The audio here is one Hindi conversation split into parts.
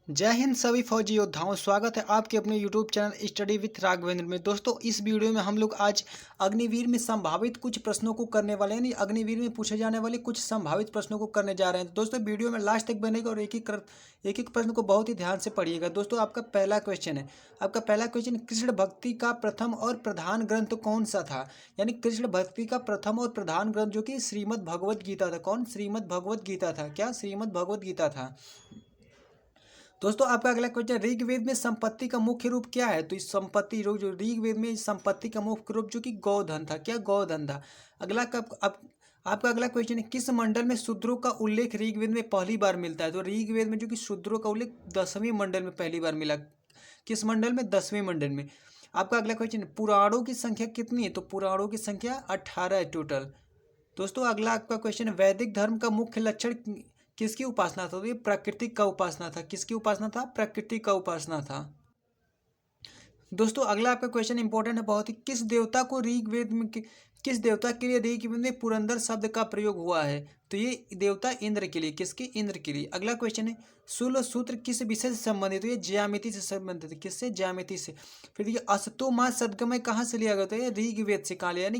जय हिंद सभी फौजी योद्धाओं। स्वागत है आपके अपने YouTube channel study with Raghavendra में। दोस्तों इस वीडियो में हम लोग आज अग्निवीर में संभावित कुछ प्रश्नों को करने वाले हैं, यानी अग्निवीर में पूछे जाने वाले कुछ संभावित प्रश्नों को करने जा रहे हैं। तो दोस्तों वीडियो में लास्ट तक बनेगा और एक एक प्रश्न को बहुत ही ध्यान से पढ़िएगा। दोस्तों आपका पहला क्वेश्चन कृष्ण भक्ति का प्रथम और प्रधान ग्रंथ कौन सा था? यानी कृष्ण भक्ति का प्रथम और प्रधान ग्रंथ जो कि श्रीमद् भगवद गीता था। कौन? श्रीमद् भगवद गीता था। क्या? श्रीमद् भगवद गीता था। दोस्तों आपका अगला क्वेश्चन, ऋग्वेद में संपत्ति का मुख्य रूप क्या है? तो इस संपत्ति जो ऋग्वेद में संपत्ति का मुख्य रूप जो कि गौधन था। क्या? गौधन था। अगला कब अब आपका अगला क्वेश्चन है, किस मंडल में शूद्रों का उल्लेख ऋग्वेद में पहली बार मिलता है? तो ऋग्वेद में जो कि शूद्रों का उल्लेख 10वें मंडल में पहली बार मिला। किस मंडल में? 10वें मंडल में। आपका अगला क्वेश्चन, पुराणों की संख्या कितनी है? तो पुराणों की संख्या 18 है टोटल। दोस्तों अगला आपका क्वेश्चन है, वैदिक धर्म का मुख्य लक्षण किसकी उपासना था? तो ये प्राकृतिक का उपासना था। किसकी उपासना था? प्राकृतिक का उपासना था। दोस्तों अगला आपका क्वेश्चन इंपॉर्टेंट है बहुत ही, किस देवता को ऋग्वेद में किस देवता के लिए ऋग्वेद में पुरंदर शब्द का प्रयोग हुआ है? तो ये देवता इंद्र के लिए। किसके? इंद्र के लिए। अगला क्वेश्चन है, शूल सूत्र किस विषय से संबंधित? तो ये ज्यामिति से संबंधित है। किससे? ज्यामिति से। फिर देखिए, अस्तु माँ सदगमय कहाँ से लिया गया? तो ये ऋग्वेद से। कहाँ लिया? यानी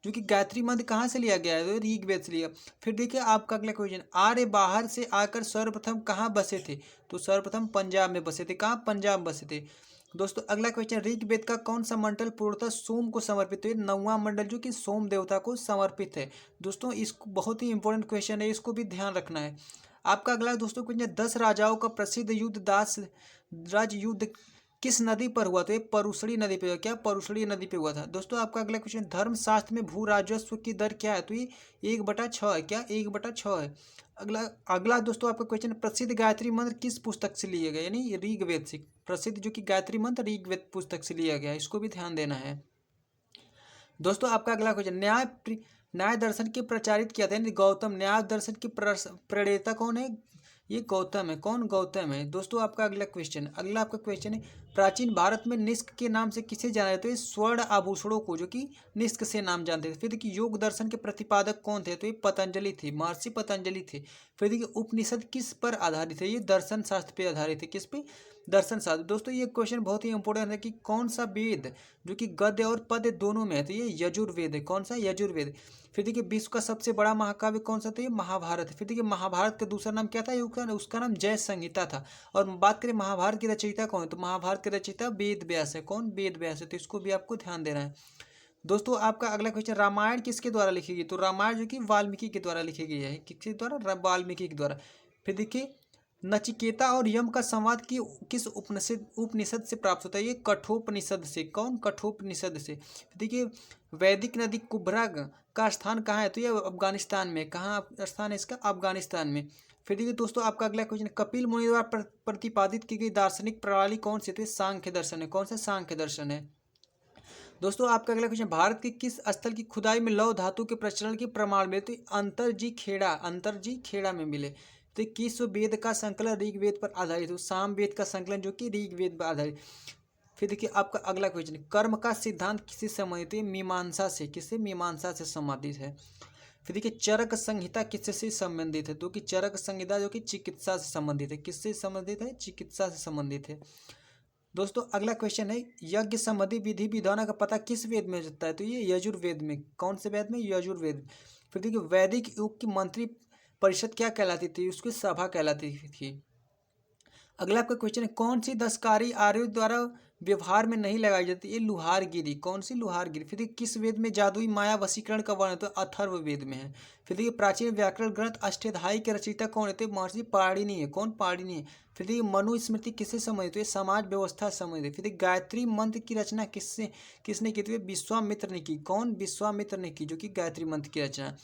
जो कि गायत्री मंत्र कहाँ से लिया गया है? तो ऋग्वेद से लिया। फिर देखिए आपका अगला क्वेश्चन, आर्य बाहर से आकर सर्वप्रथम कहाँ बसे थे? तो सर्वप्रथम पंजाब में बसे थे। कहाँ? पंजाब बसे थे। दोस्तों अगला क्वेश्चन, ऋग्वेद का कौन सा मंडल पूर्णतः सोम को समर्पित है? 9वां मंडल जो कि सोम देवता को समर्पित है। दोस्तों इसको बहुत ही इंपॉर्टेंट क्वेश्चन है, इसको भी ध्यान रखना है। आपका अगला दोस्तों क्वेश्चन, 10 राजाओं का प्रसिद्ध युद्ध दास राज युद्ध किस नदी पर हुआ? तो ये परुशड़ी नदी पे हुआ। क्या? परुशड़ी नदी पे हुआ था। दोस्तों आपका अगला क्वेश्चन, धर्मशास्त्र में भू राजस्व की दर क्या है? तो ये 1/6 है। क्या? 1/6 है। अगला अगला दोस्तों आपका क्वेश्चन, प्रसिद्ध गायत्री मंत्र किस पुस्तक से लिए गए? यानी ऋग्वेद से। प्रसिद्ध जो कि गायत्री मंत्र ऋग्वेद पुस्तक से लिया गया है, इसको भी ध्यान देना है। दोस्तों आपका अगला क्वेश्चन, न्याय दर्शन के प्रचारित किया था, यानी गौतम। न्याय दर्शन की प्रणेता कौन है? ये गौतम है। कौन? गौतम है। दोस्तों आपका अगला आपका क्वेश्चन है, प्राचीन भारत में निष्क के नाम से किसे जाना जाता है? तो स्वर्ण आभूषणों को जो कि निष्क से नाम जानते थे। फिर देखिए, योग दर्शन के प्रतिपादक कौन थे? तो ये पतंजलि थे, महर्षि पतंजलि थे। फिर देखिए, उपनिषद किस पर आधारित है? ये दर्शन शास्त्र पे आधारित है। किस पे? दर्शन शास्त्र। दोस्तों ये क्वेश्चन बहुत ही इंपॉर्टेंट है कि कौन सा वेद जो कि गद्य और पद्य दोनों में है? तो ये यजुर्वेद है। कौन सा? यजुर्वेद। फिर देखिए, विश्व का सबसे बड़ा महाकाव्य कौन सा था? ये महाभारत। फिर देखिए, महाभारत का दूसरा नाम क्या था? उसका नाम जय संहिता था। और बात करें महाभारत की रचयिता कौन है? तो महाभारत के रचयिता वेद व्यास है। कौन? वेद व्यास है। तो इसको भी आपको ध्यान देना है। दोस्तों आपका अगला क्वेश्चन, रामायण किसके द्वारा लिखी गई? तो रामायण जो कि वाल्मीकि के द्वारा लिखी गई है। किसके द्वारा? वाल्मीकि के द्वारा। फिर देखिए, नचिकेता और यम का संवाद की किस उपनिषद से प्राप्त होता है? ये कठोपनिषद से। कौन? कठोपनिषद से। देखिए, वैदिक नदी कुब्रा का स्थान कहाँ है? तो ये अफगानिस्तान में। कहाँ स्थान है इसका? अफगानिस्तान में। फिर देखिए दोस्तों आपका अगला क्वेश्चन, कपिल मुनि द्वारा प्रतिपादित की गई दार्शनिक प्रणाली कौन सी? तो सांख्य दर्शन है। कौन सा? सांख्य दर्शन है। दोस्तों आपका अगला क्वेश्चन, भारत के किस स्थल की खुदाई में लौह धातु के प्रचलन के प्रमाण मिले? तो अंतरजी खेड़ा में मिले। तो किस वेद का संकलन ऋग्वेद पर आधारित हो? साम वेद का संकलन जो कि ऋग्वेद पर आधारित। फिर देखिए आपका अगला क्वेश्चन, कर्म का सिद्धांत किससे संबंधित है? मीमांसा से। किससे? मीमांसा से संबंधित है। फिर देखिए, चरक संहिता किससे संबंधित है? तो कि चरक संहिता जो कि चिकित्सा से संबंधित है। किससे संबंधित है? चिकित्सा से संबंधित है। दोस्तों अगला क्वेश्चन है, यज्ञ संबंधी विधि विधानों का पता किस वेद में चलता है? तो ये यजुर्वेद में। कौन से वेद में? यजुर्वेद। फिर देखिए, वैदिक युग की मंत्री परिषद क्या कहलाती थी? उसकी सभा कहलाती थी। अगला आपका क्वेश्चन है, कौन सी दस्तकारी आर्यों द्वारा व्यवहार में नहीं लगाई जाती? ये लुहारगिरी। कौन सी? लुहारगिरी। फिर देखिए, किस वेद में जादुई माया वशीकरण का वर्णन? तो अथर्व वेद में है। फिर देखिए, प्राचीन व्याकरण ग्रंथ अष्टाध्यायी के रचयिता कौन है? महर्षि पाणिनि है। कौन? पाणिनि है। फिर देखिए, मनुस्मृति किससे संबंधित है? समाज व्यवस्था से संबंधित है। फिर देखिए, गायत्री मंत्र की रचना किसने की? तो विश्वामित्र ने की। कौन? विश्वामित्र ने की, जो कि गायत्री मंत्र की रचना।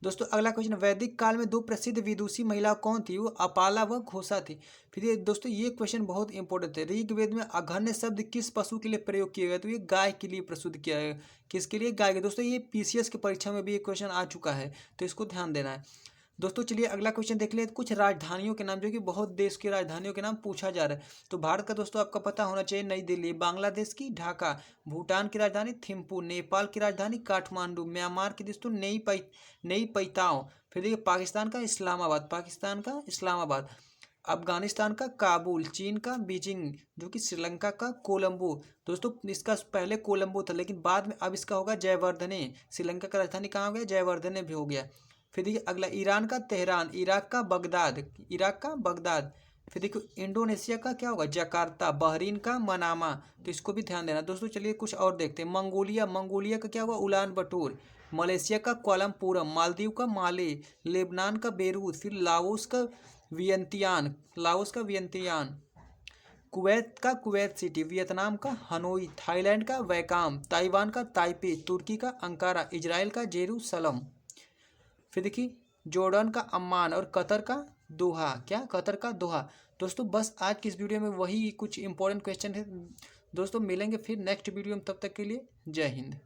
दोस्तों अगला क्वेश्चन, वैदिक काल में दो प्रसिद्ध विदुषी महिला कौन थी? वो अपाला व घोषा थी। फिर ये दोस्तों ये क्वेश्चन बहुत इंपॉर्टेंट है, ऋग्वेद में अघन्य शब्द किस पशु के लिए प्रयोग किया गया? तो ये गाय के लिए प्रस्तुत किया गया। किसके लिए? गाय के। दोस्तों ये पीसीएस की परीक्षा में भी ये क्वेश्चन आ चुका है, तो इसको ध्यान देना है। दोस्तों चलिए अगला क्वेश्चन देख ले, कुछ राजधानियों के नाम जो कि बहुत देश की राजधानियों के नाम पूछा जा रहा है। तो भारत का दोस्तों आपका पता होना चाहिए नई दिल्ली, बांग्लादेश की ढाका, भूटान की राजधानी थिम्पू, नेपाल की राजधानी काठमांडू, म्यांमार की दोस्तों नई पैताओ। फिर देखिए, पाकिस्तान का इस्लामाबाद। अफगानिस्तान का काबुल, चीन का बीजिंग, जो कि श्रीलंका का कोलंबो। दोस्तों इसका पहले कोलंबो था लेकिन बाद में अब इसका होगा जयवर्धने। श्रीलंका का राजधानी कहाँ हो गया, जयवर्धने भी हो गया। फिर देखिए अगला, ईरान का तेहरान, इराक का बगदाद, इराक का बगदाद। फिर देखो इंडोनेशिया का क्या होगा, जकार्ता, बहरीन का मनामा। तो इसको भी ध्यान देना दोस्तों। चलिए कुछ और देखते हैं। मंगोलिया, मंगोलिया का क्या होगा, उलान बटोर। मलेशिया का कोलमपुरम, मालदीव का माले, लेबनान का बेरूत, फिर लाओस का वियंतियान, लाओस का वियंतियान, कुवैत का कुवैत सिटी, वियतनाम का हनोई, थाईलैंड का वैकाम, ताइवान का ताइपे, तुर्की का अंकारा, इजराइल का जेरूसलम। फिर देखिए जॉर्डन का अम्मान और कतर का दोहा, क्या, कतर का दोहा। दोस्तों बस आज की इस वीडियो में वही कुछ इंपॉर्टेंट क्वेश्चन है दोस्तों। मिलेंगे फिर नेक्स्ट वीडियो में, तब तक के लिए जय हिंद।